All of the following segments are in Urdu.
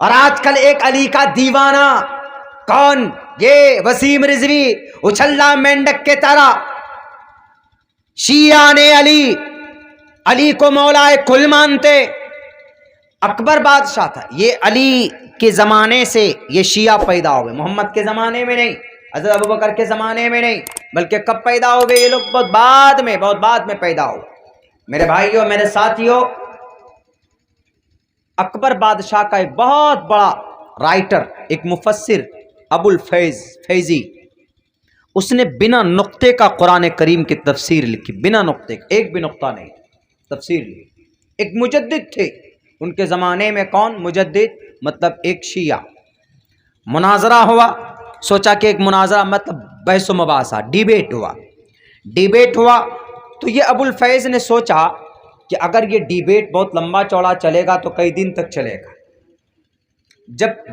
اور آج کل ایک علی کا دیوانہ، کون؟ یہ وسیم رضوی، اچھلا مینڈک کے طرح شیعہ نے علی کو مولا کل مانتے۔ اکبر بادشاہ تھا، یہ علی کے زمانے سے یہ شیعہ پیدا ہوئے، محمد کے زمانے میں نہیں، حضرت ابوبکر کے زمانے میں نہیں، بلکہ کب پیدا ہو گئے یہ لوگ؟ بہت بعد میں پیدا ہو۔ میرے بھائیوں، میرے ساتھیوں، اکبر بادشاہ کا ایک بہت بڑا رائٹر، ایک مفسر ابو الفیض فیضی، اس نے بنا نقطے کا قرآن کریم کی تفسیر لکھی، بنا نقطے کا، ایک بھی نقطہ نہیں، تفسیر لکھی۔ ایک مجدد تھے ان کے زمانے میں، کون مجدد؟ مطلب ایک شیعہ۔ مناظرہ ہوا، سوچا کہ ایک مناظرہ مطلب بحث و مباحثہ، ڈیبیٹ ہوا تو یہ ابو الفیض نے سوچا کہ اگر یہ ڈیبیٹ بہت لمبا چوڑا چلے گا تو کئی دن تک چلے گا۔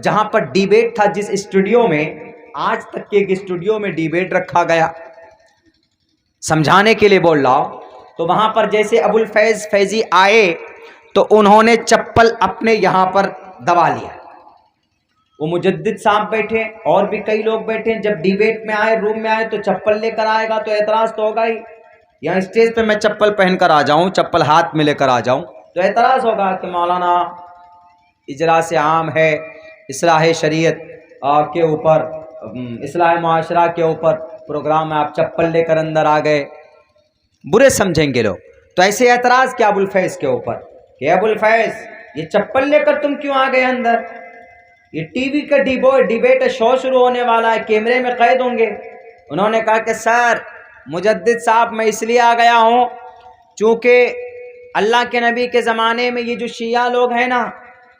جہاں پر ڈیبیٹ تھا، جس اسٹوڈیو میں، آج تک کے ایک اسٹوڈیو میں ڈیبیٹ رکھا گیا، سمجھانے کے لیے بول رہا ہوں، تو وہاں پر جیسے ابو الفیض فیضی آئے تو انہوں نے چپل اپنے یہاں پر دبا لیا۔ وہ مجدد صاحب بیٹھے، اور بھی کئی لوگ بیٹھے، جب ڈیبیٹ میں آئے، روم میں آئے تو چپل لے کر آئے گا تو اعتراض تو ہوگا ہی۔ یہاں اسٹیج پہ میں چپل پہن کر آ جاؤں، چپل ہاتھ میں لے کر آ جاؤں تو اعتراض ہوگا کہ مولانا اجلاس عام ہے، اصلاح شریعت کے اوپر، اصلاح معاشرہ کے اوپر پروگرام ہے، آپ چپل لے کر اندر آ گئے، برے سمجھیں گے لوگ۔ تو ایسے اعتراض کیا ابو الفیض کے اوپر کہ ابو الفیض، یہ چپل لے کر تم کیوں آ گئے اندر؟ یہ ٹی وی کا ڈیبیٹ ہے، شو شروع ہونے والا ہے، کیمرے میں قید ہوں گے۔ انہوں نے کہا کہ سر مجدد صاحب، میں اس لیے آ گیا ہوں چونکہ اللہ کے نبی کے زمانے میں یہ جو شیعہ لوگ ہیں نا،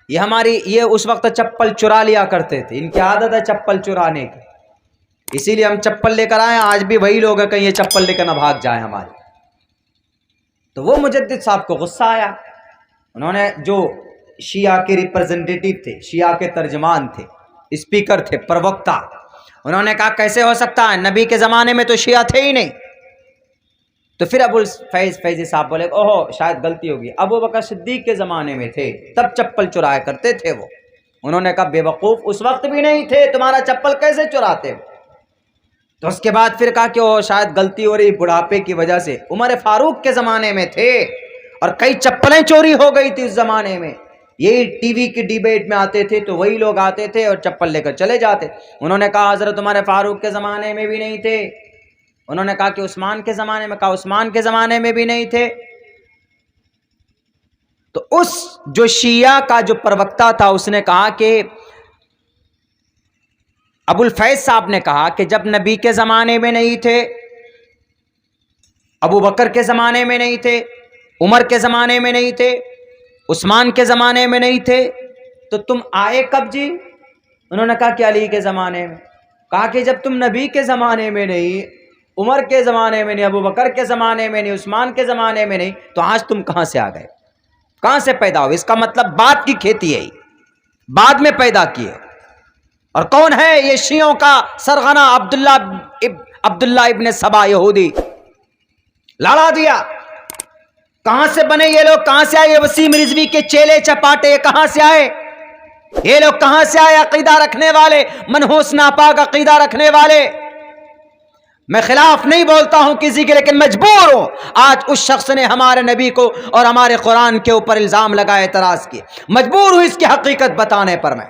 یہ اس وقت چپل چرا لیا کرتے تھے، ان کی عادت ہے چپل چرانے کی، اسی لیے ہم چپل لے کر آئے، آج بھی وہی لوگ ہیں، کہیں یہ چپل لے کر نہ بھاگ جائیں ہمارے۔ تو وہ مجدد صاحب کو غصہ آیا، انہوں نے، جو شیعہ کے ریپرزنٹیٹیو تھے، شیعہ کے ترجمان تھے، اسپیکر تھے، پروکتا، انہوں نے کہا کیسے ہو سکتا ہے، نبی کے زمانے میں تو شیعہ تھے ہی نہیں۔ تو پھر ابو الفیض فیضی صاحب بولے اوہو شاید غلطی ہوگی، ابو بکر صدیق کے زمانے میں تھے، تب چپل چرایا کرتے تھے وہ۔ انہوں نے کہا بے وقوف، اس وقت بھی نہیں تھے، تمہارا چپل کیسے چراتے ہو؟ تو اس کے بعد پھر کہا کہ وہ شاید غلطی ہو رہی بڑھاپے کی وجہ سے، عمر فاروق کے زمانے میں تھے اور کئی چپلیں چوری ہو گئی تھی اس زمانے میں، یہی ٹی وی کی ڈیبیٹ میں آتے تھے تو وہی لوگ آتے تھے اور چپل لے کر چلے جاتے۔ انہوں نے کہا حضرت عمر فاروق کے زمانے میں بھی نہیں تھے۔ انہوں نے کہا کہ عثمان کے زمانے میں، کہا عثمان کے زمانے میں بھی نہیں تھے۔ تو اس جو شیعہ کا جو پروکتا تھا، اس نے کہا کہ ابو الفیض صاحب نے کہا کہ جب نبی کے زمانے میں نہیں تھے، ابو بکر کے زمانے میں نہیں تھے، عمر کے زمانے میں نہیں تھے، عثمان کے زمانے میں نہیں تھے، تو تم آئے کب جی؟ انہوں نے کہا کہ علی کے زمانے میں۔ کہا کہ جب تم نبی کے زمانے میں نہیں، عمر کے زمانے میں نہیں، ابو بکر کے زمانے میں نہیں، عثمان کے زمانے میں نہیں، تو آج تم کہاں سے آ گئے؟ کہاں سے پیدا ہوئے؟ اس کا مطلب بعد کی کھیتی ہے، بعد میں پیدا کیے۔ اور کون ہے یہ شیعوں کا سرغنہ؟ عبداللہ ابن سبا یہودی، لڑا دیا۔ کہاں سے بنے یہ لوگ؟ کہاں سے آئے یہ وسیم رضوی کے چیلے چپاٹے؟ یہ کہاں سے آئے یہ لوگ؟ کہاں سے آئے عقیدہ رکھنے والے، منحوس ناپاک عقیدہ رکھنے والے؟ میں خلاف نہیں بولتا ہوں کسی کے، لیکن مجبور ہوں۔ آج اس شخص نے ہمارے نبی کو اور ہمارے قرآن کے اوپر الزام لگائے، اعتراض کیے، مجبور ہوں اس کی حقیقت بتانے پر، میں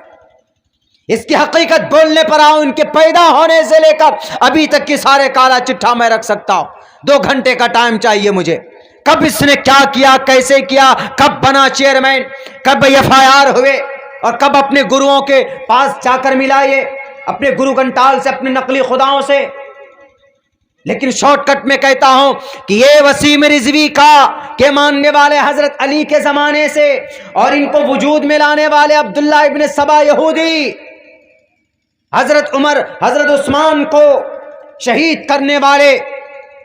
اس کی حقیقت بولنے پر آؤں۔ ان کے پیدا ہونے سے لے کر ابھی تک کی سارے کالا چٹھا میں رکھ سکتا ہوں۔ 2 گھنٹے کا ٹائم چاہیے مجھے، کب اس نے کیا کیا، کیسے کیا، کب بنا چیئرمین، کب FIR ہوئے، اور کب اپنے گروؤں کے پاس جا کر ملا یہ، اپنے گرو گھنٹال سے، اپنے نقلی خداؤں سے۔ لیکن شارٹ کٹ میں کہتا ہوں کہ یہ وسیم رضوی کے ماننے والے حضرت علی کے زمانے سے، اور ان کو وجود میں لانے والے عبداللہ ابن سبا یہودی، حضرت عمر، حضرت عثمان کو شہید کرنے والے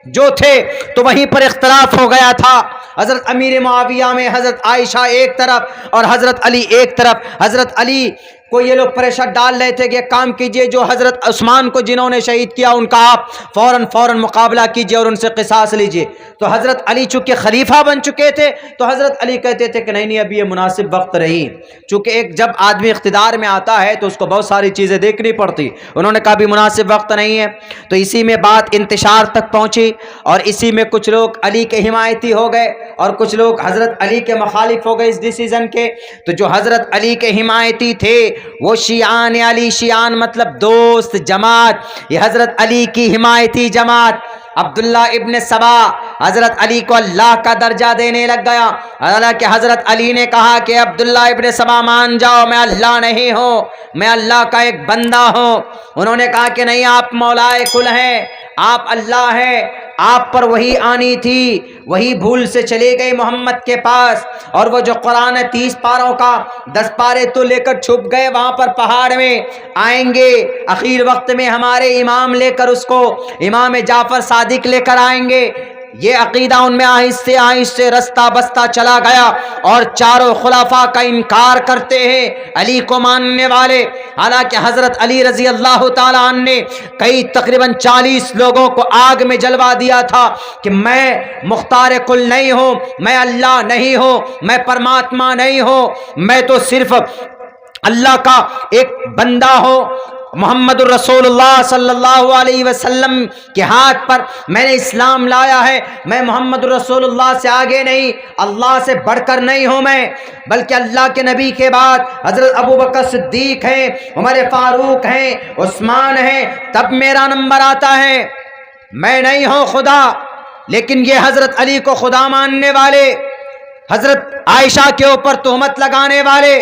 جو تھے، تو وہیں پر اختلاف ہو گیا تھا۔ حضرت امیر معاویہ میں حضرت عائشہ ایک طرف اور حضرت علی ایک طرف۔ حضرت علی کوئی یہ لوگ پریشر ڈال رہے تھے کہ کام کیجئے جو حضرت عثمان کو جنہوں نے شہید کیا ان کا آپ فوراً مقابلہ کیجئے اور ان سے قصاص لیجئے. تو حضرت علی چونکہ خلیفہ بن چکے تھے تو حضرت علی کہتے تھے کہ نہیں ابھی یہ مناسب وقت نہیں، چونکہ ایک جب آدمی اقتدار میں آتا ہے تو اس کو بہت ساری چیزیں دیکھنی پڑتی. انہوں نے کہا ابھی مناسب وقت نہیں ہے. تو اسی میں بات انتشار تک پہنچی اور اسی میں کچھ لوگ علی کے حمایتی ہو گئے اور کچھ لوگ حضرت علی کے مخالف ہو گئے اس ڈیسیزن کے. تو جو حضرت علی کے حمایتی تھے وہ شیعان علی، شیعان مطلب دوست جماعت، یہ حضرت علی کی حمایتی جماعت. عبداللہ ابن سبا حضرت علی کو اللہ کا درجہ دینے لگ گیا، حالانکہ حضرت علی نے کہا کہ عبداللہ ابن سبا مان جاؤ میں اللہ نہیں ہوں، میں اللہ کا ایک بندہ ہوں. انہوں نے کہا کہ نہیں آپ مولائے کل ہیں، آپ اللہ ہیں، آپ پر وہی آنی تھی، وہی بھول سے چلے گئے محمد کے پاس. اور وہ جو قرآن 30 پاروں کا 10 پارے تو لے کر چھپ گئے وہاں پر پہاڑ میں، آئیں گے اخیر وقت میں ہمارے امام لے کر اس کو، امام جعفر صادق لے کر آئیں گے. یہ عقیدہ ان میں آہستہ آہستہ رستہ بستہ چلا گیا اور چاروں خلفاء کا انکار کرتے ہیں علی کو ماننے والے. حالانکہ حضرت علی رضی اللہ تعالیٰ عنہ نے کئی تقریباً 40 لوگوں کو آگ میں جلوا دیا تھا کہ میں مختار کل نہیں ہوں، میں اللہ نہیں ہوں، میں پرماتما نہیں ہوں، میں تو صرف اللہ کا ایک بندہ ہوں. محمد الرسول اللہ صلی اللہ علیہ وسلم کے ہاتھ پر میں نے اسلام لایا ہے، میں محمد الرسول اللہ سے آگے نہیں، اللہ سے بڑھ کر نہیں ہوں میں، بلکہ اللہ کے نبی کے بعد حضرت ابو بکر صدیق ہیں، عمر فاروق ہیں، عثمان ہیں، تب میرا نمبر آتا ہے. میں نہیں ہوں خدا. لیکن یہ حضرت علی کو خدا ماننے والے، حضرت عائشہ کے اوپر تہمت لگانے والے،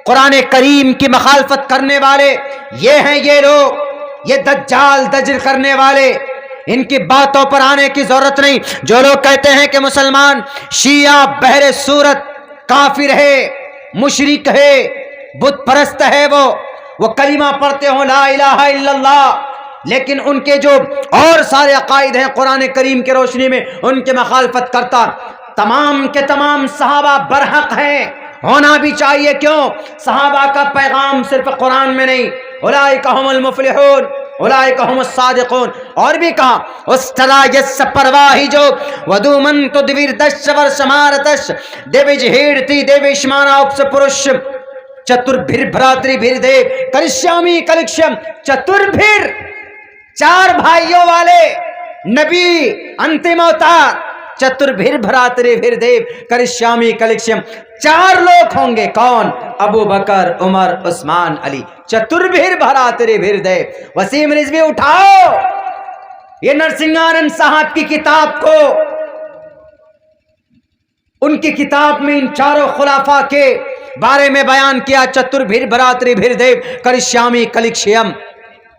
قرآن کریم کی مخالفت کرنے والے، یہ ہیں یہ لوگ، یہ دجال دجل کرنے والے. ان کی باتوں پر آنے کی ضرورت نہیں. جو لوگ کہتے ہیں کہ مسلمان شیعہ بہر صورت کافر ہے، مشرک ہے، بت پرست ہے، وہ کلمہ پڑھتے ہوں لا الہ الا اللہ، لیکن ان کے جو اور سارے عقائد ہیں قرآن کریم کی روشنی میں ان کے مخالفت کرتا. تمام کے تمام صحابہ برحق ہیں، ہونا بھی چاہیے. کیوں؟ صحابہ کا پیغام صرف قرآن میں نہیں، اولئک هم المفلحون، اولئک هم الصادقون. اور بھی کہا اس طرح یس پرواہی جو ودومن تو دویر دش ور سمارتش دیوج ہیڑتی دیوش مانا اپس پرش چتر بھر بھراتری بھر دے کرشیامی کلکشم. چتر بھر 4 بھائیوں والے نبی انتم اوتار، چتر بھر بھراتری بھر دیو کرشیامی کلکشم. 4 لوگ ہوں گے. کون؟ ابو بکر، عمر، عثمان، علی. چتر بھر بھراتری بھر دیو. وسیم رضوی اٹھاؤ یہ نرسنگانند صاحب کی کتاب کو، ان کی کتاب میں ان چاروں خلفاء کے بارے میں بیان کیا. چتر بھر بھراتری بھر دیو کرشیامی کلکشیم.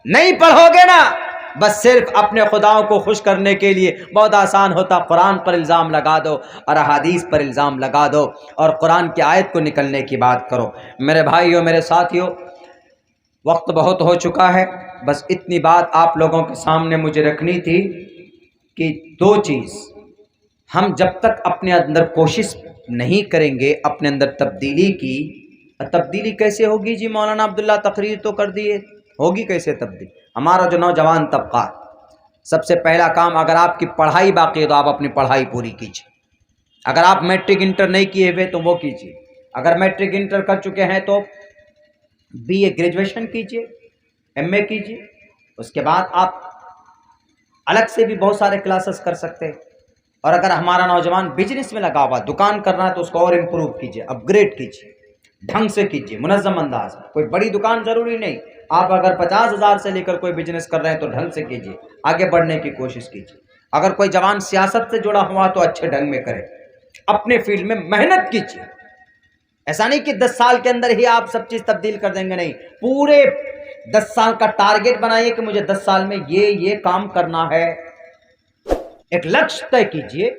نہیں پڑھو گے نا، بس صرف اپنے خداؤں کو خوش کرنے کے لیے بہت آسان ہوتا، قرآن پر الزام لگا دو اور احادیث پر الزام لگا دو اور قرآن کی آیت کو نکلنے کی بات کرو. میرے بھائیوں، میرے ساتھیوں، وقت بہت ہو چکا ہے. بس اتنی بات آپ لوگوں کے سامنے مجھے رکھنی تھی کہ 2 چیز ہم جب تک اپنے اندر کوشش نہیں کریں گے اپنے اندر تبدیلی کی. تبدیلی کیسے ہوگی جی؟ مولانا عبداللہ تقریر تو کر دیے، ہوگی کیسے تبدیلی؟ ہمارا جو نوجوان طبقہ، سب سے پہلا کام، اگر آپ کی پڑھائی باقی ہے تو آپ اپنی پڑھائی پوری کیجیے. اگر آپ میٹرک انٹر نہیں کیے ہوئے تو وہ کیجیے. اگر میٹرک انٹر کر چکے ہیں تو بی اے گریجویشن کیجیے، ایم اے کیجیے. اس کے بعد آپ الگ سے بھی بہت سارے کلاسز کر سکتے ہیں. اور اگر ہمارا نوجوان بزنس میں لگا ہوا، دکان کرنا ہے تو اس کو اور امپروو کیجیے، اپ گریڈ کیجیے، ڈھنگ سے کیجیے، منظم انداز میں. کوئی بڑی دکان ضروری نہیں، آپ اگر 50,000 سے لے کر کوئی بزنس کر رہے ہیں تو ڈھنگ سے کیجیے، آگے بڑھنے کی کوشش کیجیے. اگر کوئی جوان سیاست سے جڑا ہوا تو اچھے ڈھنگ میں کرے، اپنے فیلڈ میں محنت کیجیے. ایسا نہیں کہ 10 سال کے اندر ہی آپ سب چیز تبدیل کر دیں گے، نہیں. پورے 10 سال کا ٹارگیٹ بنائیے کہ مجھے 10 سال میں یہ کام کرنا ہے. ایک لکش طے کیجیے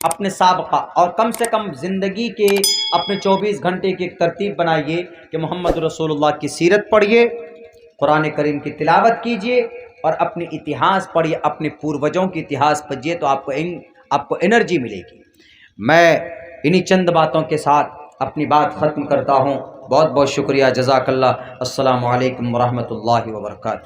اپنے سابقہ، اور کم سے کم زندگی کے اپنے 24 گھنٹے کی ایک ترتیب بنائیے کہ محمد رسول اللہ کی سیرت پڑھیے، قرآن کریم کی تلاوت کیجیے اور اپنے اتہاس پڑھیے، اپنے پوروجوں کی اتہاس پڑھیے تو آپ کو انرجی ملے گی. میں انہی چند باتوں کے ساتھ اپنی بات ختم کرتا ہوں. بہت بہت شکریہ، جزاک اللہ۔ السلام علیکم ورحمۃ اللہ وبرکاتہ۔